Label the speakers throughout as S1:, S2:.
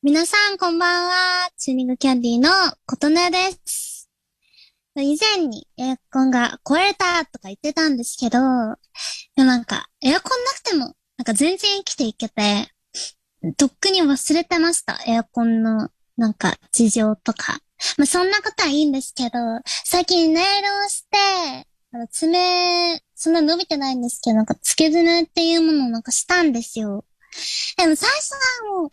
S1: 皆さんこんばんは。チューニングキャンディーのことねです。以前にエアコンが壊れたとか言ってたんですけど、なんかエアコンなくても全然生きていけて、とっくに忘れてました。エアコンの事情とか。そんなことはいいんですけど、最近ネイルをして、爪、そんな伸びてないんですけど、つけ爪っていうものをしたんですよ。でも最初はもう、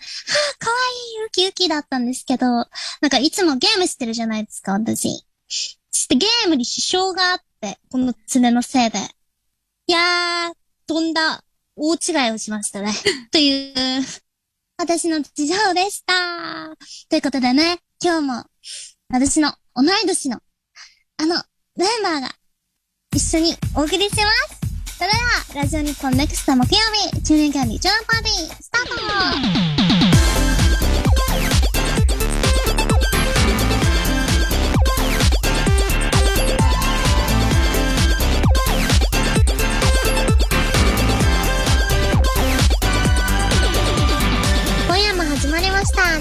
S1: かわいいウキウキだったんですけど、いつもゲームしてるじゃないですか、私。そしてゲームに支障があって、この爪のせいで。いやー、とんだ大違いをしましたね。という、私の事情でした。ということでね、今日も、私の同い年の、メンバーが一緒にお送りします。それでは、ラジオ日本ネクスト木曜日、チューニングキャンディージョナパーティー、スタート。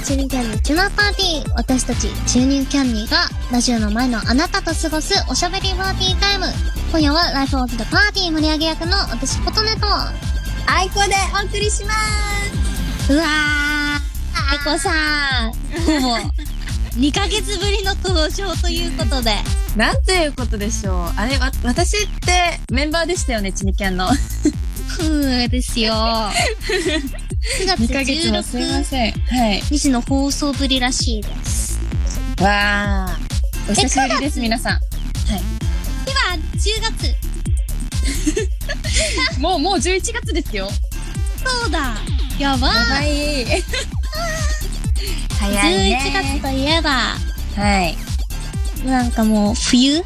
S1: チューニングキャンディーチュナーパーティー。私たちチューニングキャンディーがラジオの前のあなたと過ごすおしゃべりパーティータイム。今夜はライフオブザパーティー盛り上げ役の私ことねと
S2: あいこでお送りしま
S1: ーす。うわー、あいこさん、ほぼ2ヶ月ぶりの登場ということで。
S2: なんということでしょう。あれ、私ってメンバーでしたよね、チニキャンの。
S1: ですよ。9月
S2: 2ヶ月もすいません。はい。
S1: 日の放送ぶりらしいです。
S2: わー。お久しぶりです、皆さん。はい。
S1: 今、10
S2: 月。もう11月ですよ。
S1: そうだ。やばい。
S2: やばい。早いね。
S1: 11月といえば。
S2: はい。
S1: もう、冬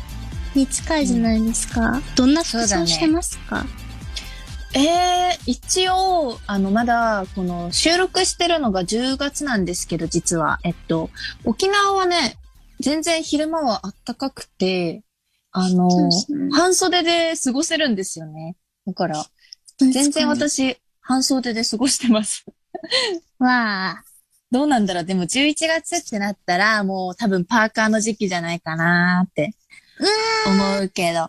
S1: に近いじゃないですか。どんな服装してますか？
S2: 一応、まだ、この、収録してるのが10月なんですけど、実は。沖縄はね、全然昼間は暖かくて、半袖で過ごせるんですよね。だから、全然私、半袖で過ごしてます。
S1: わあ。
S2: どうなんだろう。でも11月ってなったら、もう多分パーカーの時期じゃないかなーって思うけど。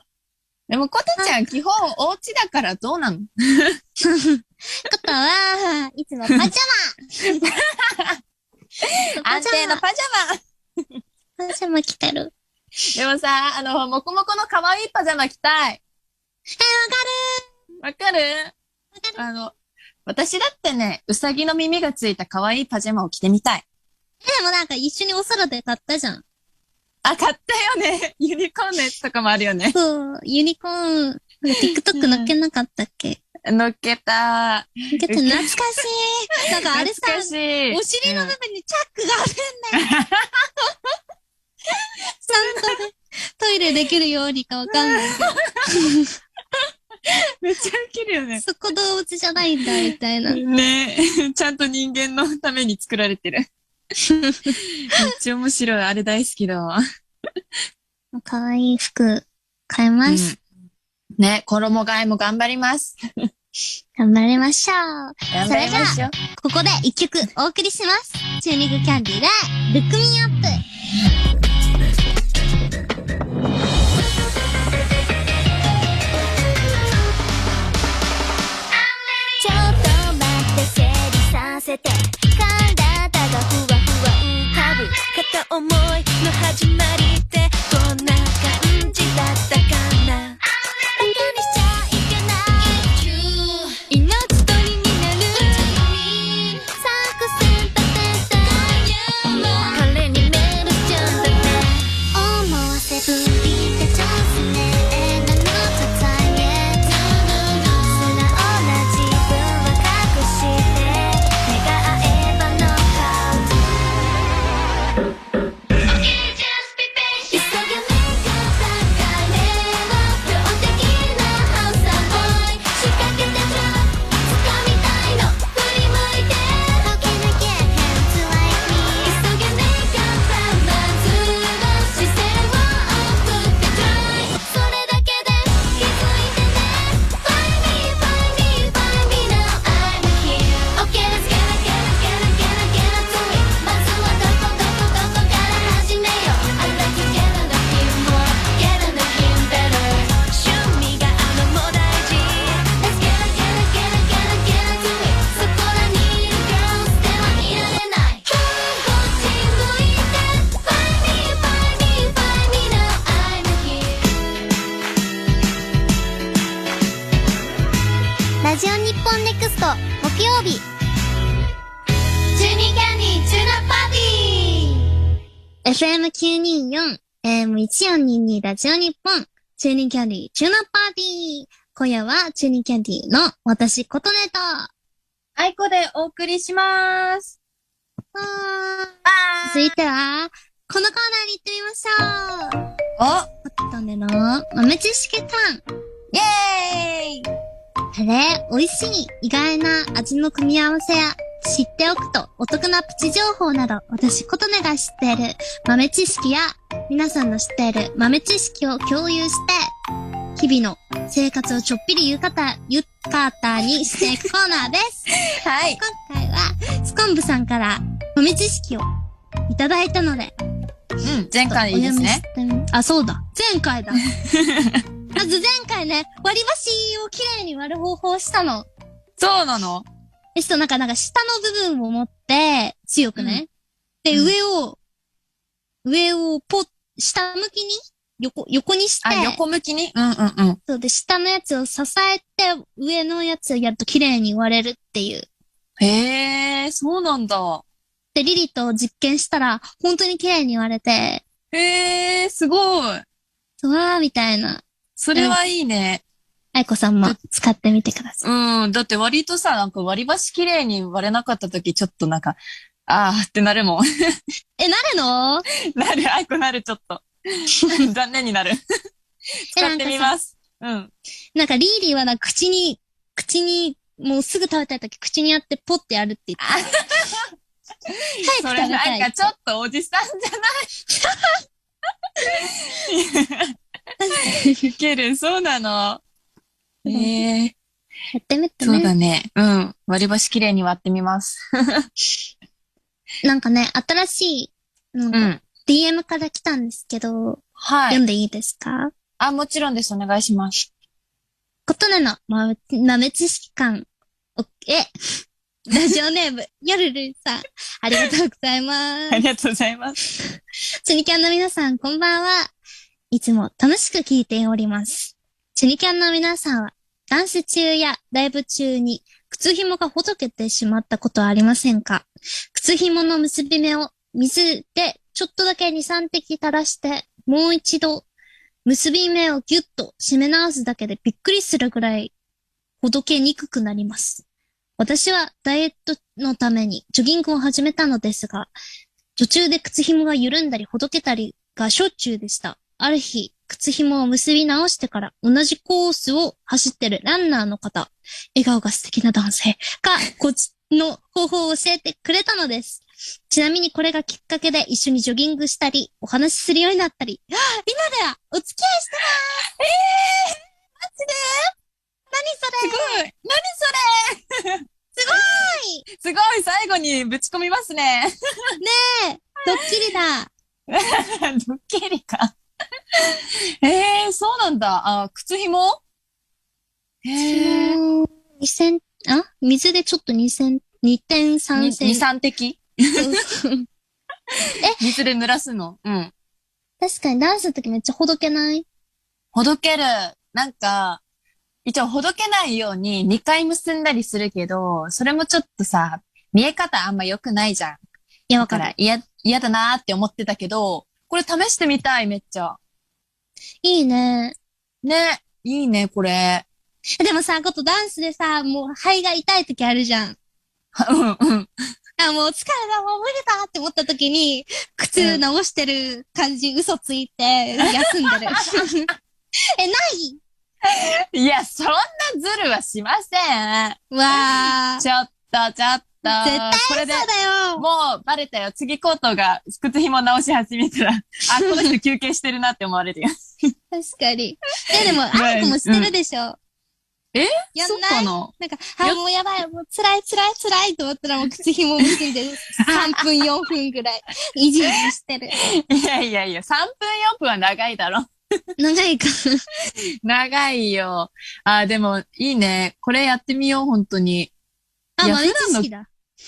S2: でも、ことちゃん基本お家だからどうなの？
S1: ことは、いつもパジャマ
S2: 安定のパジャ
S1: マパジャマ着てる。
S2: でもさ、もこもこの可愛いパジャマ着たい。わかる？私だってね、うさぎの耳がついた可愛いパジャマを着てみたい。
S1: でも一緒にお空で買ったじゃん。
S2: あ、買ったよね。ユニコーンのやつとかもあるよね。
S1: そう、ユニコーン、TikTok 載っけなかったっけ？
S2: 載っけた。
S1: 懐かしい。あれさ、お尻の部分にチャックがあるんだよ。ちゃんとね、トイレできるようにかわかんないけど。
S2: めっちゃウケるよね。
S1: そこ動物じゃないんだ、みたいな。
S2: ねえ、ちゃんと人間のために作られてる。めっちゃ面白い。あれ大好きだわ。
S1: かわいい服買います。
S2: ね、衣替えも頑張ります。
S1: 頑張りましょう。
S2: 頑張りましょう。
S1: それじゃあ、ここで一曲お送りします。チューニングキャンディーで、ルックミーアップ。
S3: ちょっと待って整理させて体がふわふわ浮かぶ片思いの始まりってどんな感じだったかなバカにしちゃいけない命取りになる作戦立てた彼にメールしちゃうんだね思わせぶりでチャンスねなのささげ素直な自分は隠して目が合えばネクスト木曜日。チューニーキャンディーチューナップパーティー
S1: FM924、AM1422 ラジオ日本、チューニンキャンディーチューナップパーティー。今夜はチューニンキャンディーの私、琴音と、
S2: あいこでお送りします。
S1: 続いては、このコーナーに行ってみましょう。琴音の豆知識ターン。
S2: イェーイ。
S1: あれ、美味しい意外な味の組み合わせや、知っておくとお得なプチ情報など、私、琴音が知っている豆知識や、皆さんの知っている豆知識を共有して、日々の生活をちょっぴりゆかたにしていくコーナーです。
S2: はい。
S1: 今回は、スコンブさんから豆知識をいただいたので、
S2: 前回いいですね。
S1: あ、そうだ。前回だ。まず前回ね、割り箸をきれいに割る方法をしたの。
S2: そうなの？
S1: なんか下の部分を持って、強くね。で、上を下向きに横にして。
S2: 横向きに？
S1: そうで、下のやつを支えて、上のやつをやると綺麗に割れるっていう。
S2: へー、そうなんだ。
S1: で、リリと実験したら、本当に綺麗に割れて。
S2: へー、すごい。
S1: わー、みたいな。
S2: それはいいね。
S1: あいこさんも使ってみてくださ
S2: い。だって割とさ、なんか割り箸綺麗に割れなかった時、ちょっとなんか、あーってなるもん。
S1: なるの？
S2: なる、あいこなる、ちょっと。残念になる。使ってみます。なん
S1: かリーリーは口に、もうすぐ食べたいとき口にやってポッてやるって言って。
S2: それなんかちょっとおじさんじゃないウケる、そうなの。
S1: やってみてね。
S2: そうだね。割り箸きれいに割ってみます。
S1: なんかね、新しい、DM から来たんですけど、はい。読んでいいですか？
S2: もちろんです。お願いします。
S1: 琴音の豆知識館。ラジオネーム、よるるさん。ありがとうございます。
S2: ありがとうございます。
S1: チュニキャンの皆さん、こんばんは。いつも楽しく聞いております。チュニキャンの皆さんは、ダンス中やライブ中に靴紐がほどけてしまったことはありませんか？靴紐の結び目を水でちょっとだけ2、3滴垂らして、もう一度結び目をギュッと締め直すだけでびっくりするぐらいほどけにくくなります。私はダイエットのためにジョギングを始めたのですが、途中で靴紐が緩んだりほどけたりがしょっちゅうでした。ある日、靴紐を結び直してから同じコースを走ってるランナーの方、笑顔が素敵な男性がこっちの方法を教えてくれたのです。ちなみにこれがきっかけで一緒にジョギングしたり、お話しするようになったり、今ではお付き合いしてます。マジで？何それ？
S2: すごい！何それ？すごい最後にぶち込みますね。
S1: ねえ、ドッキリだ。
S2: ドッキリか。そうなんだ。靴紐？
S1: 水でちょっと2.3センチ。
S2: 2、3滴？水で濡らすの？
S1: 確かにダンスの時めっちゃほどけない？
S2: ほどける。なんか、一応ほどけないように2回結んだりするけど、それもちょっとさ、見え方あんま良くないじゃん。
S1: いや、わかる。
S2: 嫌だなーって思ってたけど、これ試してみたい、めっちゃ。
S1: いいね。
S2: ね、いいね、これ。
S1: でもさ、ダンスでさ、もう肺が痛い時あるじゃん。もう疲れた、もう無理だって思った時に、靴直してる感じ、嘘ついて、休んでる。ない
S2: いや、そんなズルはしません。
S1: わー。
S2: ちょっと。
S1: 絶対そうだよ。
S2: もうバレたよ。次コートが靴紐直し始めたら、この人休憩してるなって思われるよ。
S1: 確かに。でも、あいこもしてるでしょ。やんない？
S2: そうかな？
S1: なんか、もうやばい、もう辛いと思ったらもう靴紐結んで3分4分ぐらい、いじしてる。
S2: いや、3分4分は長いだろ。
S1: 長いか。
S2: 長いよ。でも、いいね。これやってみよう、本当に。
S1: 豆知識だ。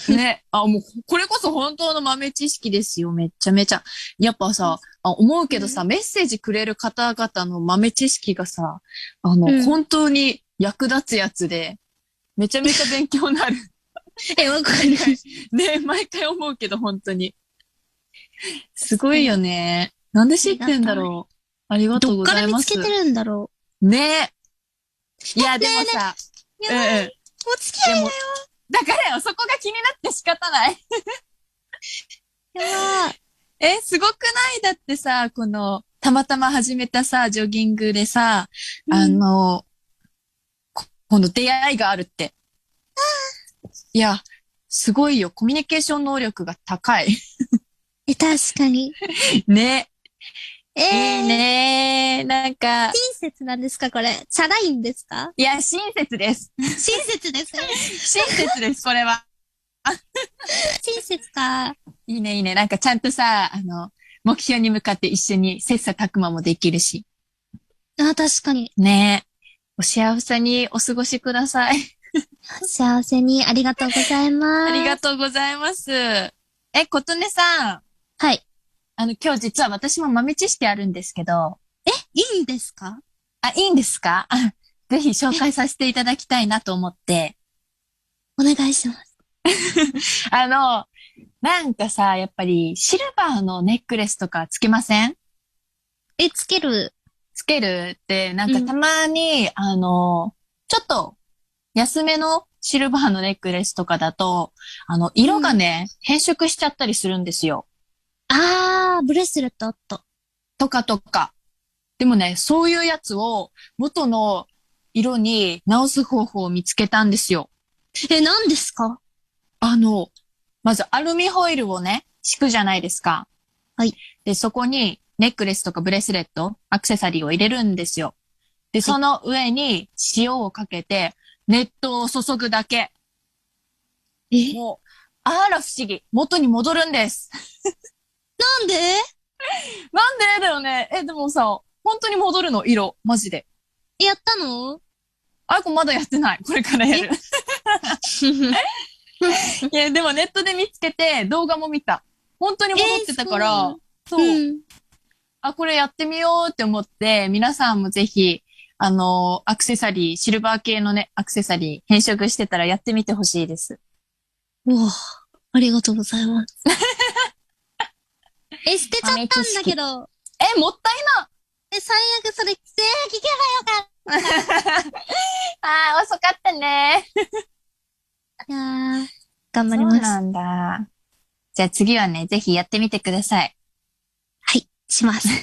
S2: ね。もう、これこそ本当の豆知識ですよ。めっちゃめちゃ。やっぱさ、思うけどさ、メッセージくれる方々の豆知識がさ、本当に役立つやつで、めちゃめちゃ勉強になる。
S1: わかる。
S2: ね、毎回思うけど、本当に。すごいよね。なんで知ってんだろう。ありがとう
S1: どっか
S2: ございます。
S1: ら見つけてるんだろ
S2: ね。いや、でもさ、
S1: う。やばい。お付き合いだよ。
S2: だからよ、そこが気になって仕方ない。
S1: やばい。
S2: すごくないだってさ、たまたま始めたさ、ジョギングでさ、この出会いがあるって。いや、すごいよ。コミュニケーション能力が高い。
S1: 確かに。
S2: ね。いいね。なんか。
S1: 親切なんですかこれ。チャラいんですか？
S2: いや、親切です。
S1: 親切ですね。
S2: 親切です、これは。
S1: 親切か。
S2: いいね、いいね。なんかちゃんとさ、目標に向かって一緒に切磋琢磨もできるし。
S1: あ、確かに。
S2: ね。お幸せにお過ごしください。
S1: 幸せにありがとうございます。
S2: ありがとうございます。琴音さん。
S1: はい。
S2: 今日実は私も豆知識あるんですけど。
S1: いいんですか？
S2: いいんですか？ぜひ紹介させていただきたいなと思って。
S1: お願いします。
S2: なんかさ、やっぱりシルバーのネックレスとかつけません？
S1: つける
S2: って、なんかたまに、ちょっと安めのシルバーのネックレスとかだと、色がね、変色しちゃったりするんですよ。
S1: ブレスレットあった。
S2: とか。でもね、そういうやつを元の色に直す方法を見つけたんですよ。
S1: 何ですか？
S2: まずアルミホイルをね、敷くじゃないですか。
S1: はい。
S2: で、そこにネックレスとかブレスレット、アクセサリーを入れるんですよ。で、その上に塩をかけて、熱湯を注ぐだけ。もう、あら不思議。元に戻るんです。
S1: なんで
S2: なんでだよね。でもさ、本当に戻るの、色。マジで。
S1: やったの？
S2: これまだやってない。これからやる。いや、でもネットで見つけて動画も見た。本当に戻ってたから、そう。これやってみようって思って、皆さんもぜひ、アクセサリー、シルバー系のね、アクセサリー、変色してたらやってみてほしいです。
S1: うわ、ありがとうございます。捨てちゃったんだけど。
S2: もったいな。
S1: 最悪それ、聞けばよかった。
S2: 遅かったね。
S1: いやー、頑張ります。そう
S2: なんだ。じゃあ次はね、ぜひやってみてください。
S1: はい、します。
S2: はい。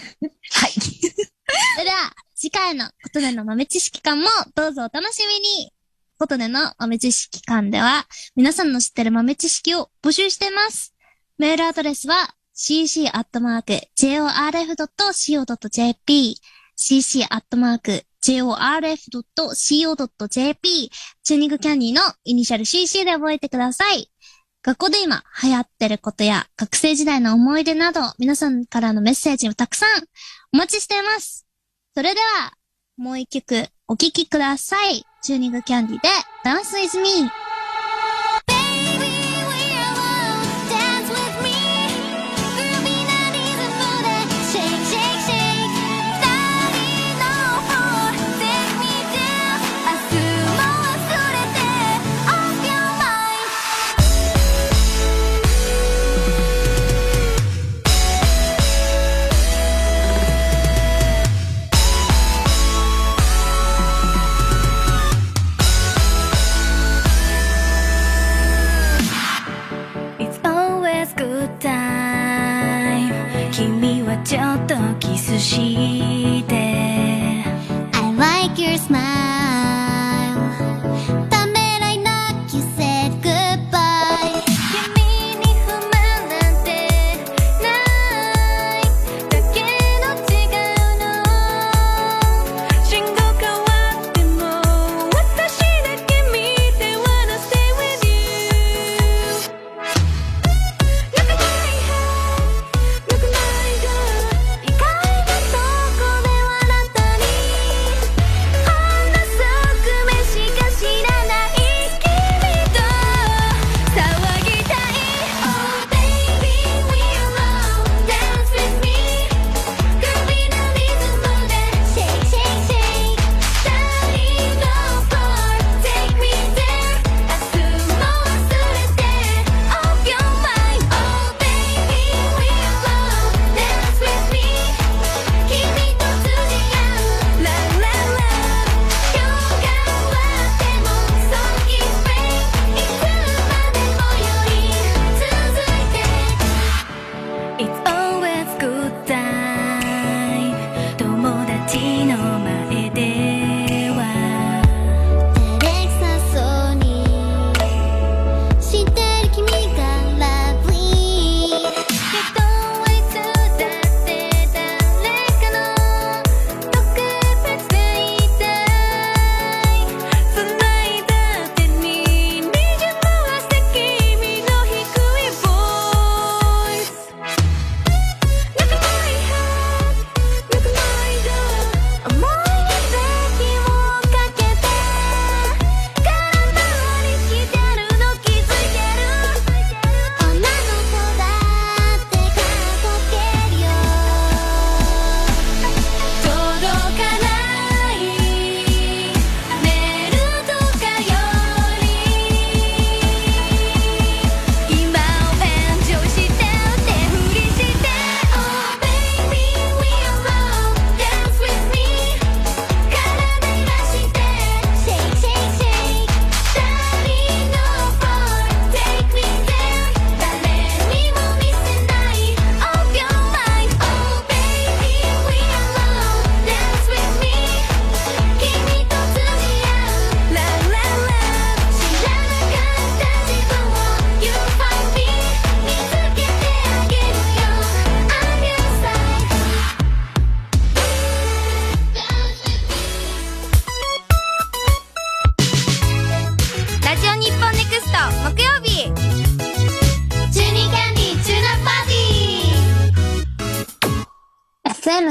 S1: それでは、次回の琴音の豆知識館もどうぞお楽しみに。琴音の豆知識館では、皆さんの知ってる豆知識を募集しています。メールアドレスは、cc@jorf.co.jp cc@jorf.co.jp チューニングキャンディーのイニシャル CC で覚えてください。学校で今流行ってることや学生時代の思い出など皆さんからのメッセージをたくさんお待ちしています。それではもう一曲お聴きください。チューニングキャンディーで Dance with me。
S3: ちょっとキスして I like your smile ためらいなく said goodbye 君に不満なんてないだけの違うの信号変わっても私だけ見て wanna stay with you 泣かないは泣かないが意外なとこ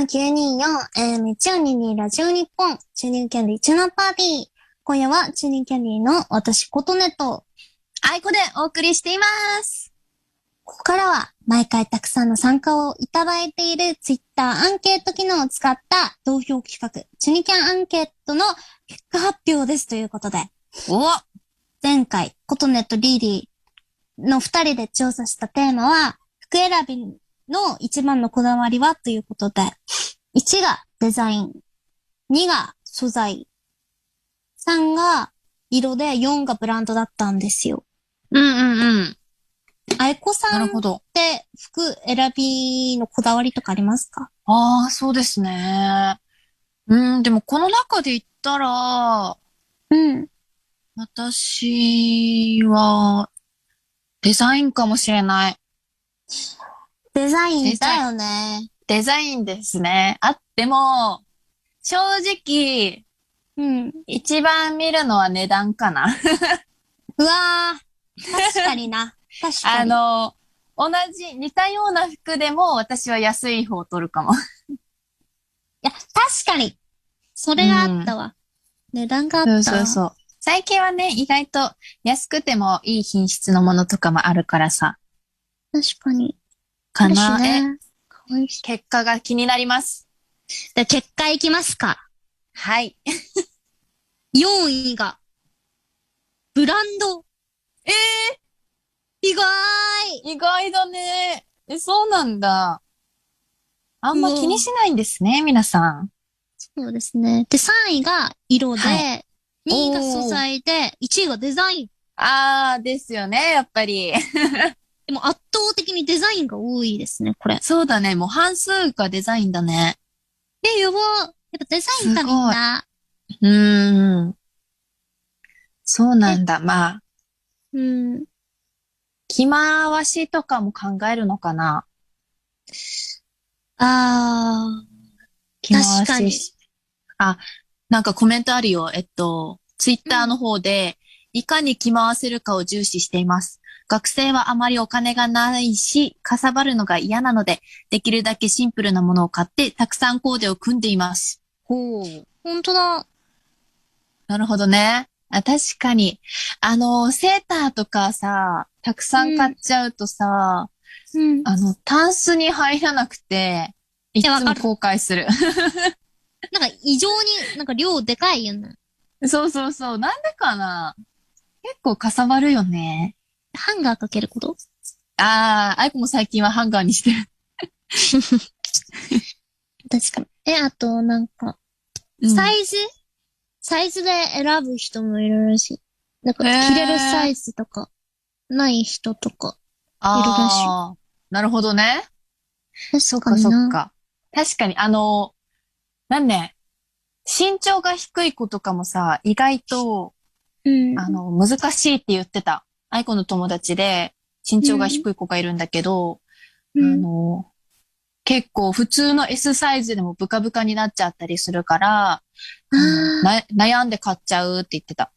S1: 0924、AM1222 ラジオ日本、チューニングキャンディーチュナパーティー。今夜はチューニングキャンディーの私、琴音と、
S2: あいこでお送りしています。
S1: ここからは毎回たくさんの参加をいただいているツイッターアンケート機能を使った投票企画、チュニキャンアンケートの結果発表ですということで、
S2: お
S1: 前回、琴音とリリーの2人で調査したテーマは、服選びの一番のこだわりはということで、1がデザイン、2が素材、3が色で4がブランドだったんですよ。
S2: うんうんうん。
S1: あいこさんっ
S2: なるほど。
S1: て服選びのこだわりとかありますか？
S2: ああ、そうですね。でもこの中で言ったら、
S1: うん。
S2: 私は、デザインかもしれない。
S1: デザインだよね。
S2: デザインですね。あっても、正直、
S1: うん。
S2: 一番見るのは値段かな。
S1: うわー。確かにな。確かに。
S2: 同じ、似たような服でも私は安い方を取るかも。
S1: いや、確かに。それがあったわ。値段があったわ。
S2: そうそうそう。最近はね、意外と安くてもいい品質のものとかもあるからさ。
S1: 確かに。
S2: かな。
S1: ね、
S2: 結果が気になります。
S1: で、結果いきますか。
S2: はい。
S1: 4位が、ブランド。意外
S2: 意外だね。そうなんだ。あんま気にしないんですね、皆さん。
S1: そうですね。で、3位が色で、
S2: はい、
S1: 2位が素材で、1位がデザイン。
S2: あー、ですよね、やっぱり。
S1: でも圧倒的にデザインが多いですね、これ。
S2: そうだね、もう半数がデザインだね。
S1: やば。やっぱデザインかみんな。
S2: そうなんだ、まあ。着回しとかも考えるのかな。着回し。
S1: 確かに。
S2: なんかコメントあるよ。ツイッターの方で、いかに着回せるかを重視しています。学生はあまりお金がないし、かさばるのが嫌なので、できるだけシンプルなものを買って、たくさんコーデを組んでいます。
S1: ほう。ほんとだ。
S2: なるほどね。確かに。セーターとかさ、たくさん買っちゃうとさ、タンスに入らなくて、いつも後悔する。
S1: なんか異常になんか量でかいよね。
S2: そうそうそう。なんでかな？結構かさばるよね。
S1: ハンガーかけること？
S2: あいこも最近はハンガーにしてる。
S1: 確かに。あとなんか、サイズで選ぶ人もいるらしい。なんか着れるサイズとか、ない人とか、いるらしい。
S2: なるほどね。
S1: そっかそっか。
S2: 確かに、身長が低い子とかもさ、意外と、難しいって言ってた。愛子の友達で、身長が低い子がいるんだけど、結構普通の S サイズでもブカブカになっちゃったりするから、悩んで買っちゃうって言ってた。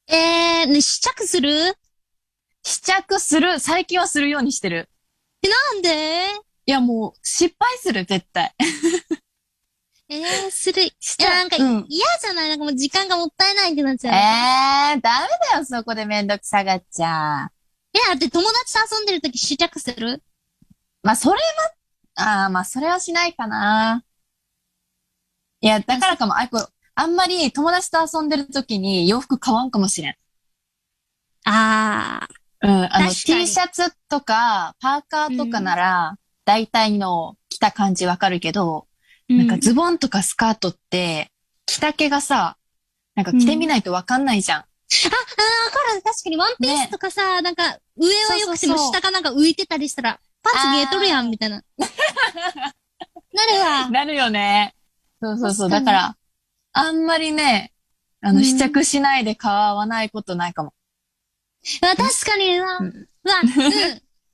S1: 試着する？
S2: 試着する。最近はするようにしてる。
S1: なんで？
S2: いやもう、失敗する、絶対。
S1: する。なんか、嫌じゃない？なんかもう時間がもったいないってなっちゃう。
S2: ダメだよ、そこでめんどくさがっちゃう。
S1: だって友達と遊んでるとき試着する？
S2: まあ、それはしないかな。いや、だからかも、あんまり友達と遊んでるときに洋服買わんかもしれん。T シャツとか、パーカーとかなら、大体の着た感じわかるけど、なんかズボンとかスカートって、着丈がさ、なんか着てみないとわかんないじゃん。わか
S1: る。確かにワンピースとかさ、なんか上は良くても下がなんか浮いてたりしたら、パンツ見えとるやん、みたいな。なるわ。
S2: なるよね。そうそう。だから、あんまりね、試着しないで買わないことないかも。
S1: 確かに、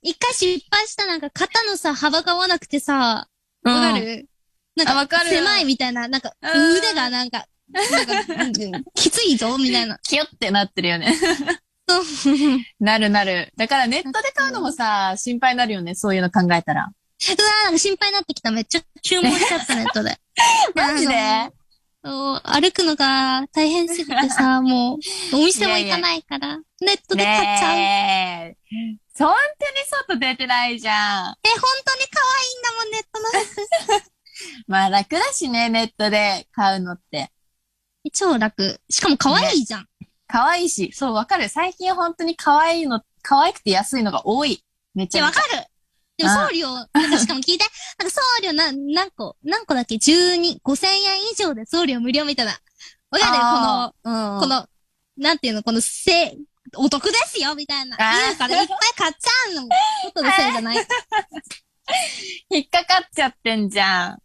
S1: 一回失敗したなんか肩のさ、幅が合わなくてさ、わかる？なんか、狭いみたいな、なんか、腕がなんか、きついぞ、みたいな。
S2: キュってなってるよね。なる。だからネットで買うのもさ、心配になるよね、そういうの考えたら。
S1: なんか心配になってきた。めっちゃ注文しちゃったネットで。
S2: マジで
S1: 歩くのが大変すぎてさ、もう、お店も行かないから、ネットで買っちゃう。
S2: ねえ。本当に外出てないじゃん。
S1: 本当に可愛いんだもん、ネットの服。
S2: まあ楽だしね、ネットで買うのって。
S1: 超楽。しかも可愛いじゃん。
S2: 可愛いし、そう、わかる。最近本当に可愛くて安いのが多い。めっちゃ。
S1: わかる。でも送料、なんかしかも聞いて、なんか送料何個だっけ ?12、5000円以上で送料無料みたいな。わかるこの、なんていうの、お得ですよみたいな。言うからいっぱい買っちゃうの。ことのせいじゃない。
S2: 引っかかっちゃってんじゃん。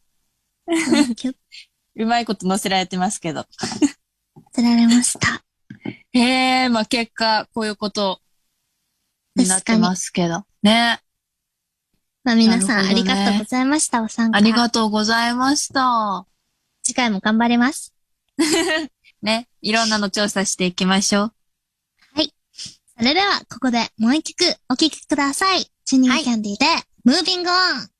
S2: うまいこと載せられてますけど。
S1: 載せられました。
S2: まあ結果、こういうことになってますけど。ね。
S1: まあ皆さん、ありがとうございました。お参加。
S2: ありがとうございました。
S1: 次回も頑張ります。
S2: ね。いろんなの調査していきましょう。
S1: はい。それでは、ここでもう一曲お聴きください。チューニングキャンディーで、Moving On。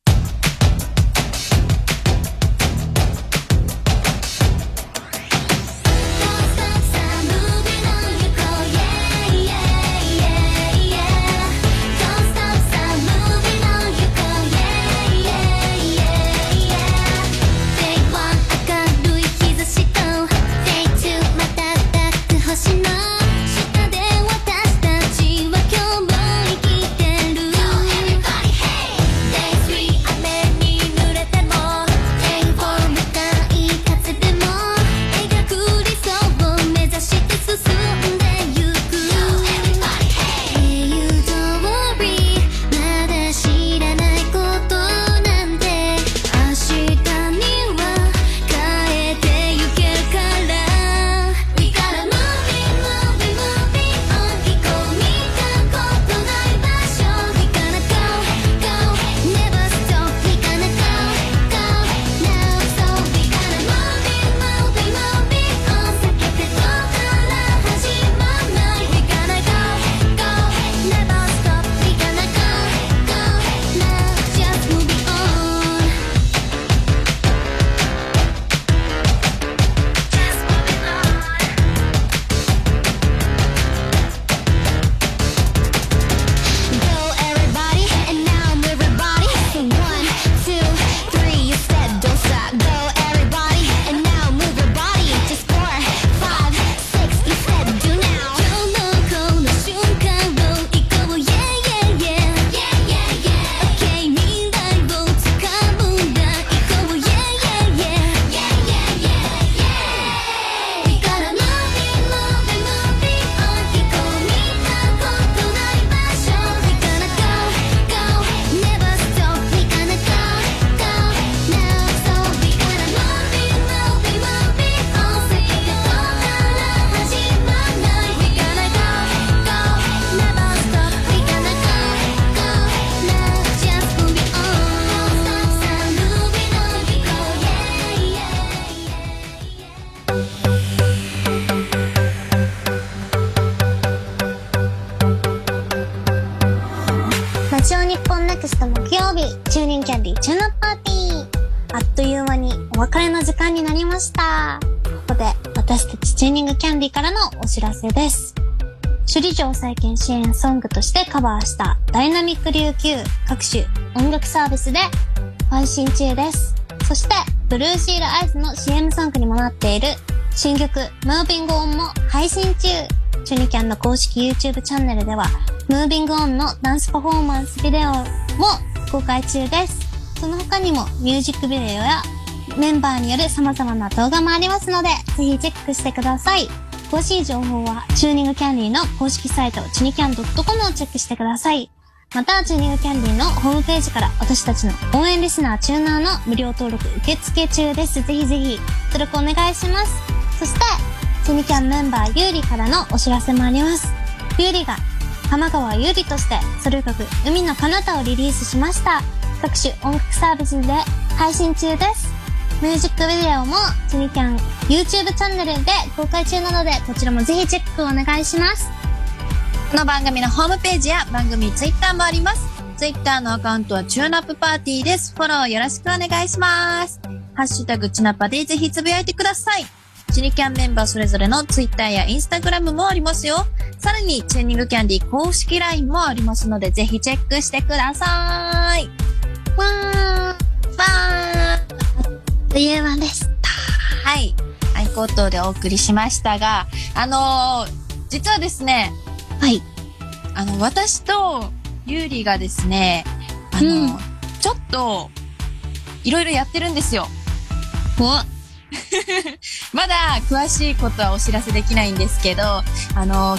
S1: ラジオ日本ネクスト木曜日、チューニングキャンディーチューナップパーティー。あっという間にお別れの時間になりました。ここで私たちチューニングキャンディーからのお知らせです。首里城再建支援ソングとしてカバーしたダイナミック琉球各種音楽サービスで配信中です。そしてブルーシールアイズの CM ソングにもなっている新曲 Moving On も配信中。チュニキャンの公式 YouTube チャンネルでは Moving On のダンスパフォーマンスビデオも公開中です。その他にもミュージックビデオやメンバーによる様々な動画もありますので、ぜひチェックしてください。詳しい情報はチューニングキャンディーの公式サイトチュニキャン .com をチェックしてください。また、チューニングキャンディーのホームページから私たちの応援リスナーチューナーの無料登録受付中です。ぜひぜひ登録お願いします。そして、チュニキャンメンバーゆうりからのお知らせもあります。ゆうりが浜川ゆうりとしてソロ曲海の彼方をリリースしました。各種音楽サービスで配信中です。ミュージックビデオもチュニキャン YouTube チャンネルで公開中なので、こちらもぜひチェックお願いします。
S2: この番組のホームページや番組 Twitter もあります。Twitter のアカウントはチューナップパーティーです。フォローよろしくお願いします。ハッシュタグチナパでぜひつぶやいてください。チニキャンメンバーそれぞれの Twitter や Instagram もありますよ。さらにチューニングキャンディー公式 LINE もありますのでぜひチェックしてください。
S1: わー。
S2: わー。
S1: という間でした。
S2: はい。愛好等でお送りしましたが、実はですね、
S1: はい。
S2: 私とゆうりがですね、ちょっと、いろいろやってるんですよ。まだ詳しいことはお知らせできないんですけど、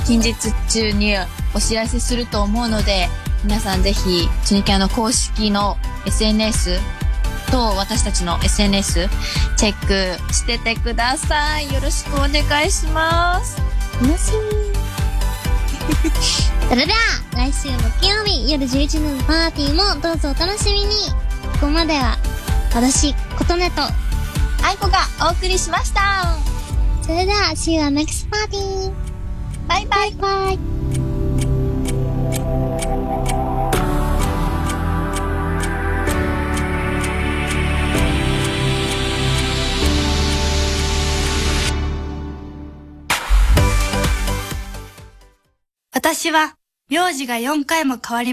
S2: 近日中にお知らせすると思うので、皆さんぜひ、チュニキャンの公式の SNS と私たちの SNS チェックしててください。よろしくお願いします。
S1: 楽しみ。それでは、来週木曜日夜11時のパーティーもどうぞお楽しみに。ここまでは、私、琴音と、
S2: 愛子がお送りしました。
S1: それでは、See you next party!
S2: バイバイ。
S1: バイ。
S4: 私は、名字が4回も変わり